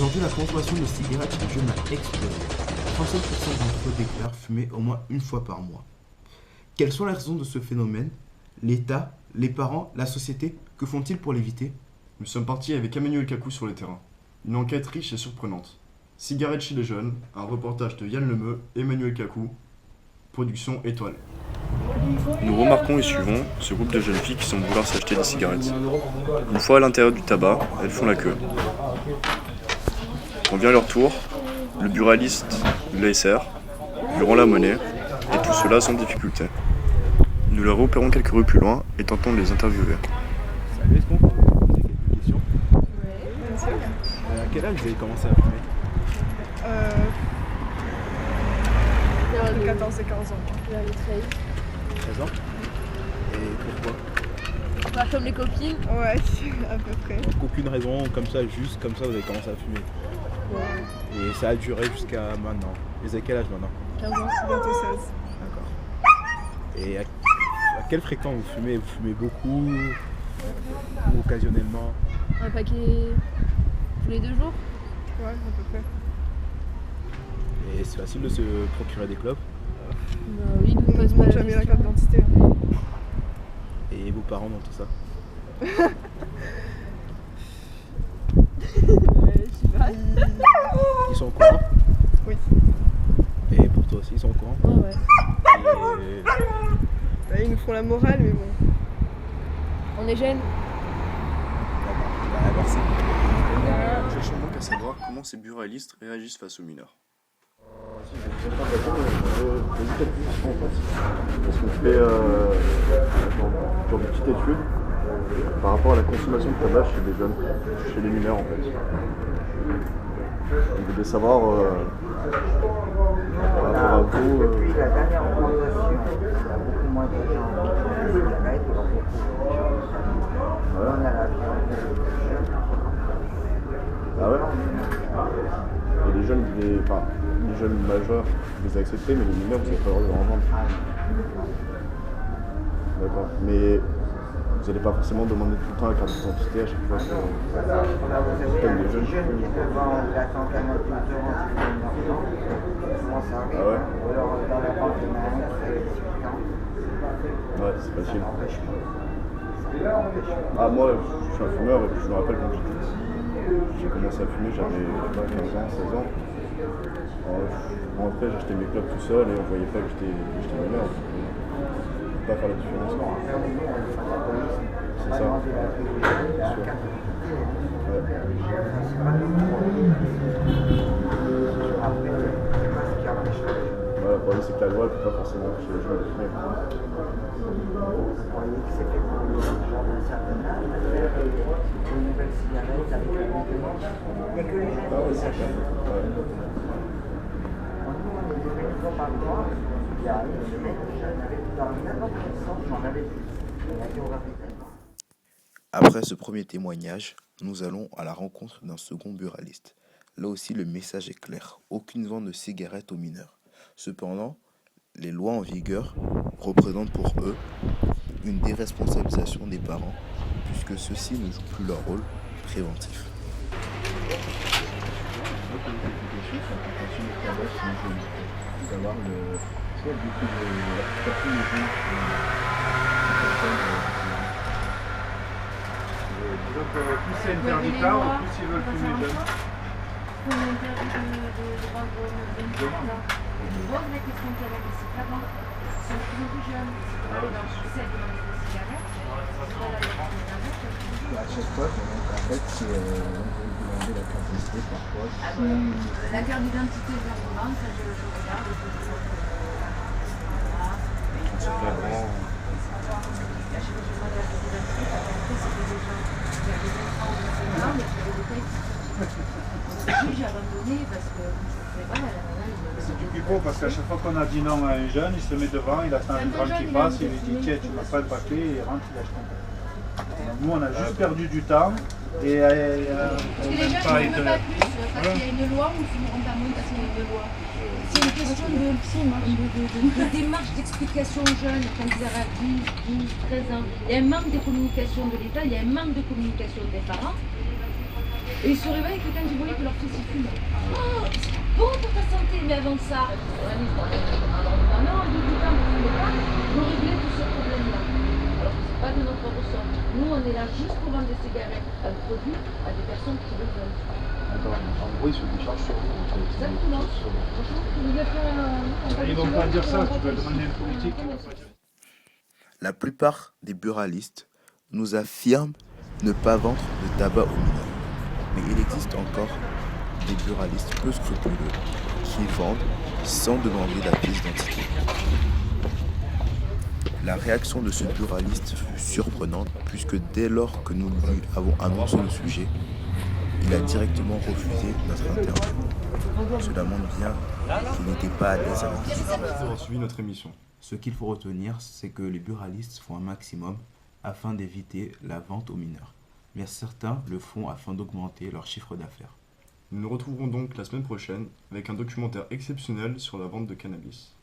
Aujourd'hui, la consommation de cigarettes chez les jeunes a explosé. 37% d'entre eux déclarent fumer au moins une fois par mois. Quelles sont les raisons de ce phénomène? L'État, les parents, la société, que font-ils pour l'éviter? Nous sommes partis avec Emmanuel Kakou sur le terrain. Une enquête riche et surprenante. Cigarettes chez les jeunes, un reportage de Yann Lemeu, Emmanuel Kakou, production Étoile. Nous remarquons et suivons ce groupe de jeunes filles qui semblent vouloir s'acheter des cigarettes. Une fois à l'intérieur du tabac, elles font la queue. Quand vient leur tour, le buraliste les sert, lui rend la monnaie, et tout cela sans difficulté. Nous les repérons quelques rues plus loin et tentons de les interviewer. Salut, est-ce qu'on peut vous poser quelques questions? Oui, bien sûr. À quel âge vous avez commencé à fumer? Vers 14 et 15 ans. Vers les 13. 13 ans? Et pourquoi? Enfin, comme les copines. Ouais, à peu près. Donc aucune raison, comme ça, juste comme ça, vous avez commencé à fumer. Ouais. Et ça a duré jusqu'à maintenant. Vous avez quel âge maintenant? 15 ans. Bientôt 16. D'accord. Et à quelle fréquence vous fumez? Vous fumez beaucoup ou occasionnellement? Un paquet tous les 2 jours. Ouais, à peu près. Et c'est facile de se procurer des clopes? Bah oui, nous On pose ne pas demande la jamais la question. carte d'identité. Hein. Et vos parents dans tout ça? Ouais, je sais pas. Ils sont au courant? Oui. Et pour toi aussi, ils sont au courant? Ouais, ouais. Et Bah, ils nous font la morale, mais bon. On est jeunes. bah, merci. Nous cherchons donc à savoir comment ces buralistes réagissent face aux mineurs. Parce qu'on fait genre de petite étude par rapport à la consommation de tabac chez les jeunes, chez les mineurs en fait. On voulait savoir par rapport à vous. Depuis la dernière augmentation, il y a beaucoup moins de gens qui fument des cigarettes, alors beaucoup de gens. On a la viande, Ah ouais. Et les jeunes, les jeunes majeurs, vous les acceptez, mais les mineurs, vous n'avez pas le droit de leur en vendre. D'accord. Mais vous n'allez pas forcément demander tout le temps la carte d'identité à chaque fois que vous avez un petit jeune qui est devant, il attend 40 minutes devant, il donne l'argent, comment ça arrive? Ah ouais. Ou alors dans la banque, il y en a un qui fait 18 ans, Ouais, c'est ça facile. n'empêche pas. Ça n'empêche pas. Ah, moi, je suis un fumeur et puis je me rappelle quand j'étais petit, j'ai commencé à fumer, j'avais 15 ans, 16 ans. Après, j'achetais mes clopes tout seul et on voyait pas que j'étais mineur. Donc, je peux pas faire la différence. C'est ça. Bien sûr. Ouais. Ouais, le problème, c'est que la loi ne peut pas forcément empêcher les gens de fumer. Vous croyez que c'est fait pour les gens d'un certain âge de faire une nouvelle cigarette avec la complément? Il n'y a que les jeunes Ah ouais, qui c'est s'achètent. clair. Ouais. Nous, on est devenu une fois par mois. Il y a une semaine, j'en avais dans n'importe quel sens, j'en avais plus. On a dit on va faire tellement. Après ce premier témoignage, nous allons à la rencontre d'un second buraliste. Là aussi, le message est clair. Aucune vente de cigarettes aux mineurs. Cependant, les lois en vigueur représentent pour eux une déresponsabilisation des parents, puisque ceux-ci ne jouent plus leur rôle préventif. Savoir le soit du coup de l'application des gens Donc plus c'est interdit tard, plus ils veulent fumer jeune. On interdit de vendre aux 24 ans. Je vois que la question qu'il y avait, c'est pas bon. Ils sont de plus en plus jeunes. C'est pas dans le 17 dans les cigarettes. C'est pas la loi des cigarettes. à chaque fois, en fait, c'est demander la carte d'identité parfois. La carte d'identité, je la demande, ça je regarde. C'est pas grand. J'ai abandonné parce que voilà, C'est du pipeau parce qu'à chaque fois qu'on a dit non à un jeune, il se met devant, il attend une grande qui passe, il lui dit tiens, tu m'as pas le papier, et il rentre, il achète un papier. Nous, on a juste perdu du temps et parce que les jeunes pas ne été- fument pas plus parce qu'il y a une loi ou ils ne fumeront pas moins parce qu'il y a une loi. C'est une question de démarche d'explication aux jeunes quand ils auront 10, 12, 13 ans. Il y a un manque de communication de l'État, il y a un manque de communication des parents. Et ils se réveillent que quand ils voyaient que leur fils il fume. Oh, c'est pas bon pour ta santé, mais avant ça, on a mis non, en deux temps, vous ne pouvez pas nous régler tous ces problèmes-là. Alors que c'est pas de notre ressort. Nous, on est là juste pour vendre des cigarettes, un produit à des personnes qui le veulent. D'accord, en gros, ils se déchargent sur vous. Exactement. Franchement, tu nous as fait un Ils vont pas dire ça, tu vas demander une politique. Ils vont pas dire. La plupart des buralistes nous affirment ne pas vendre de tabac aux mineurs. Mais il existe encore des buralistes peu scrupuleux qui vendent sans demander la pièce d'identité. La réaction de ce buraliste fut surprenante puisque dès lors que nous lui avons annoncé le sujet, il a directement refusé notre interview. Cela montre bien qu'il n'était pas à l'aise avec Merci d'avoir suivi notre émission. Ce qu'il faut retenir, c'est que les buralistes font un maximum afin d'éviter la vente aux mineurs. Mais certains le font afin d'augmenter leur chiffre d'affaires. Nous nous retrouverons donc la semaine prochaine avec un documentaire exceptionnel sur la vente de cannabis.